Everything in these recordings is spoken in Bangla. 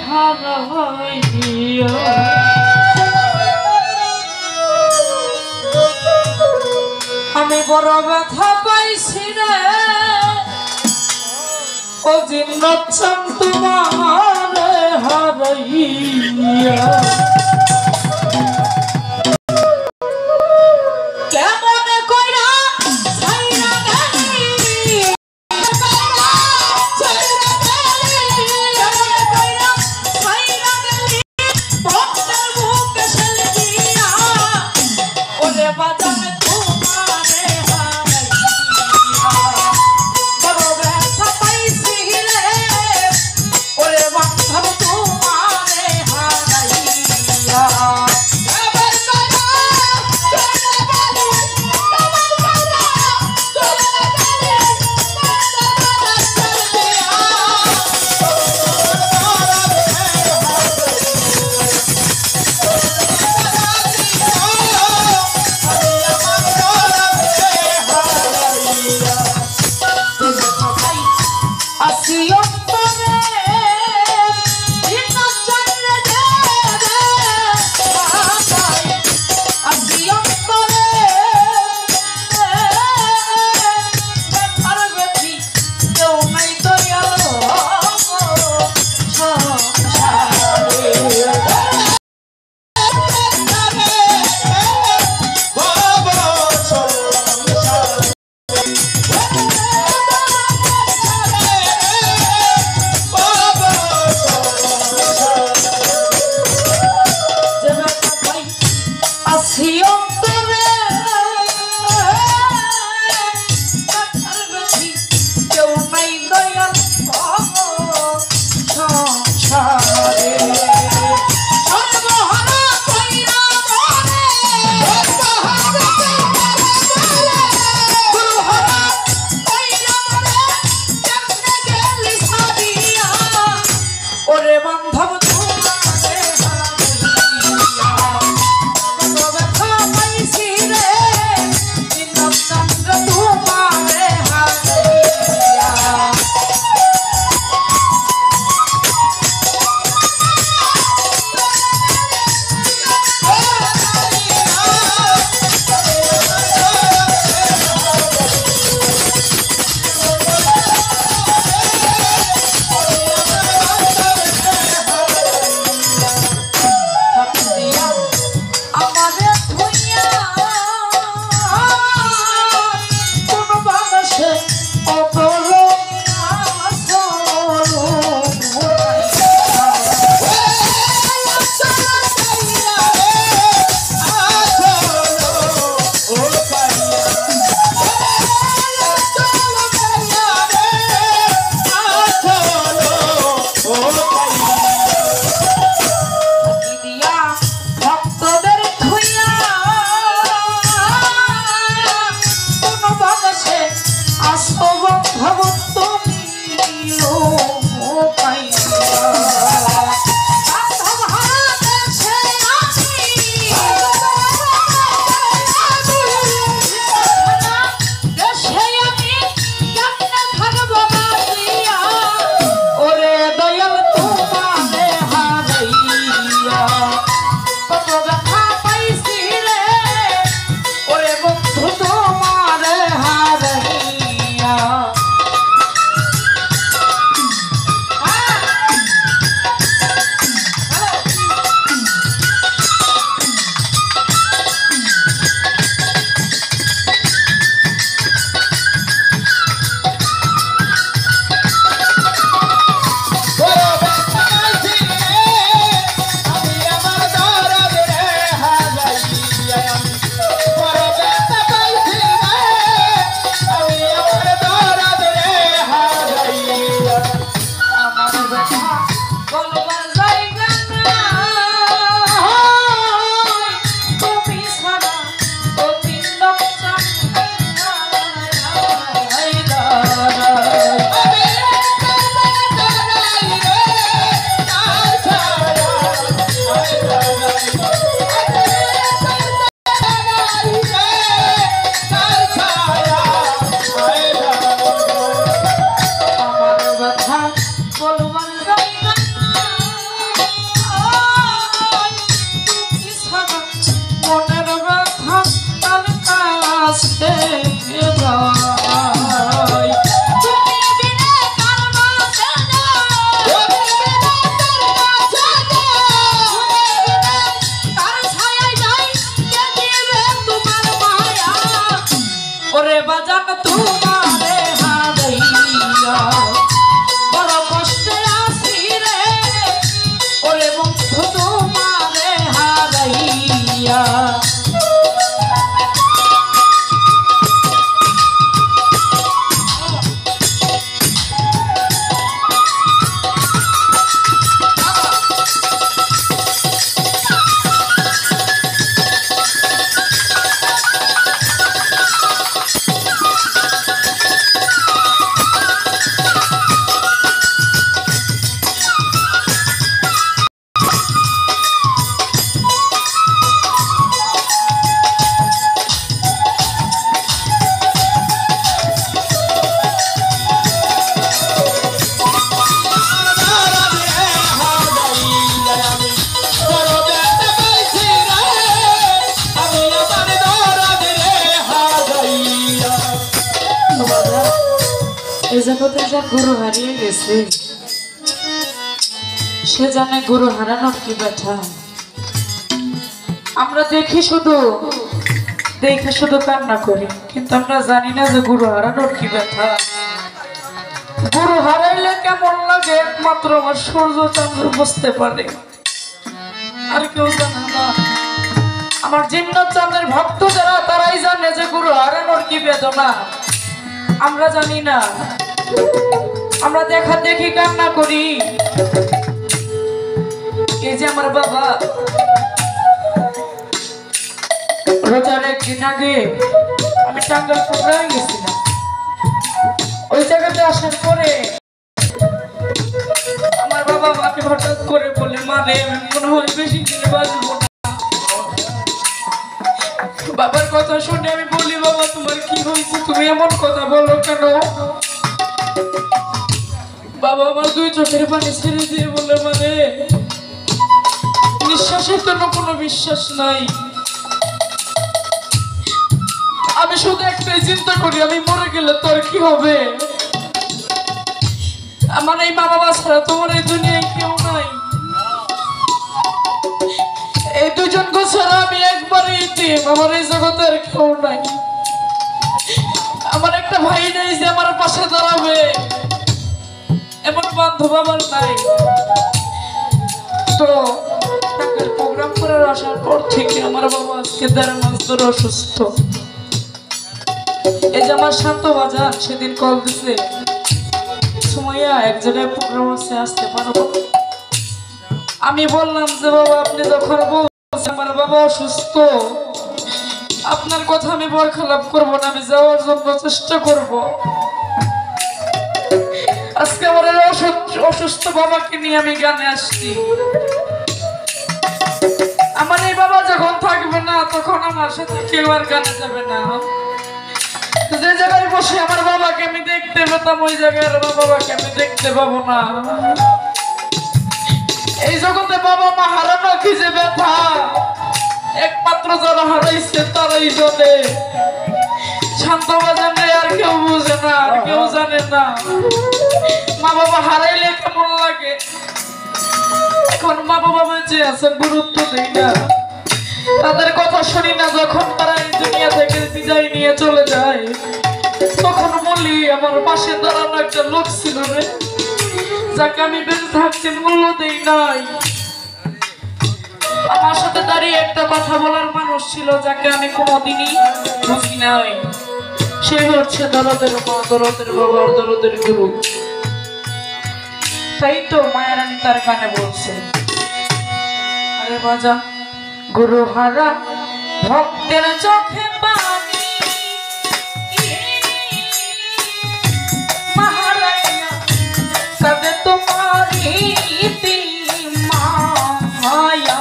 হারাইয়া আমি বড় ব্যথা পাইছি রে ও জিন্নাত চান তোমারে হারাইয়া বলবান যাই না জগতে যা গুরু হারিয়ে গেছে সে জানে গুরু হারানোর কি ব্যথা। আমরা দেখে শুধু কান্না করি, কিন্তু আমরা জানি না যে গুরু হারানোর কি ব্যথা। গুরু হারাইলে কেমন লাগে একমাত্র আমার সূর্য চন্দ্র বুঝতে পারে, আর কেউ জানে না। আমার জিন্নাত চাঁদের ভক্ত যারা তারাই জানে যে গুরু হারানোর কি বেদনা। আমরা জানি না, আমরা দেখা দেখি কান্না করি। এই যে আমার বাবা রোজার একদিন আগে আমি টাঙ্গাইল প্রোগ্রামে গেছিলাম। ওই জায়গাতে আসার পরে আমার বাবা মাকে হঠাৎ করে বলে, মানে মনে হয় বেশি দিন বাঁচবো না। বাবার কথা শুনে আমি বলি, বাবা তোমার কি হয়েছে, তুমি এমন কথা বলো কেন? বাবা আমার দুই চোখের পানি ছেড়ে দিয়ে বলে, মানে নিঃশ্বাসের জন্য কোনো বিশ্বাস নাই। আমি শুধু একটাই চিন্তা করি, আমি মরে গেলে তোর কি হবে? আমার এই মা বাবা ছাড়া তোমার এই দুনিয়ায় কেউ নাই। এই দুজনকে ছাড়া আমি একবারই এতিম, আমার এই জগতের কেউ নাই। আমার একটা ভাই নেই যে আমার পাশে দাঁড়াবে, এমন বান্ধব আমার নাই। তো টাকার প্রোগ্রাম করে আসার পর থেকে আমার বাবা আজকে 1.5 মাস ধরে অসুস্থ। এই যে আমার শান্ত বাজার সেদিন কল দিছে, সুমাইয়া এক জায়গায় প্রোগ্রাম আছে, আসতে পারবো? আমি বললাম যে বাবা আপনি যখন বলছেন আমার বাবা অসুস্থ, আপনার কথা আমি বরখেলাপ করবো না, আমি যাওয়ার জন্য চেষ্টা করব। আজকে আমার অসুস্থ বাবাকে নিয়ে আমি গানে আসছি। আমার এই বাবা যখন থাকবে না তখন আমার সাথে কেউ আর গানে যাবে না। যে জায়গায় বসে আমার বাবাকে আমি দেখতে পেতাম, ওই জায়গায় আমার বাবাকে আমি দেখতে পাবো না। এই জগতে বাবা মা হারানো কি যে ব্যথা, একমাত্র যারা হারাইছে তারাই জানে। শান্ত বাজানে আর কেউ বুঝে না, আর কেউ জানে না মা বাবা হারাইলে কেমন লাগে। এখন মা বাবা বেঁচে আছেন, গুরুত্ব দেই না, তাদের কথা শুনি না। যখন তারা এই দুনিয়া থেকে বিদায় নিয়ে চলে যায় তখন বলি, আমার পাশে দাঁড়ানো একটা লোক ছিল রে, যাকে আমি বেঁচে থাকতে মূল্য দেই নাই। আমার সাথে দাঁড়িয়ে একটা কথা বলার মানুষ ছিল, যাকে আমি কোনোদিনই বুঝি নাই। সে হচ্ছে দরদের মা, দরদের বাবা, দরদের গুরু। তাই তো মায়ারানী তার গানে বলছে, আরে বাজা গুরু হারা ভক্তের চোখে পানি, মহারায়া কবে তোমারি মায়া।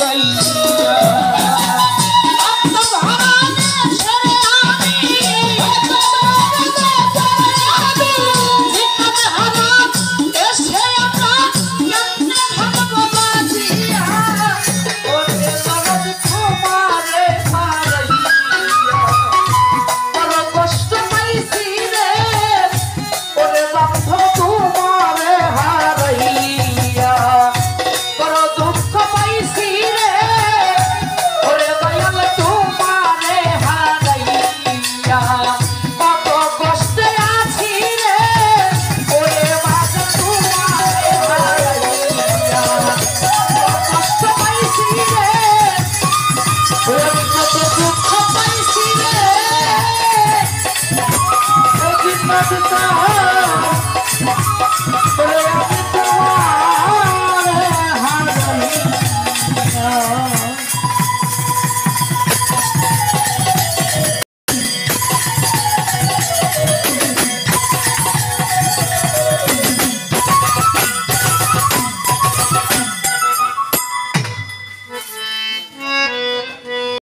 হারাইয়া Let's go.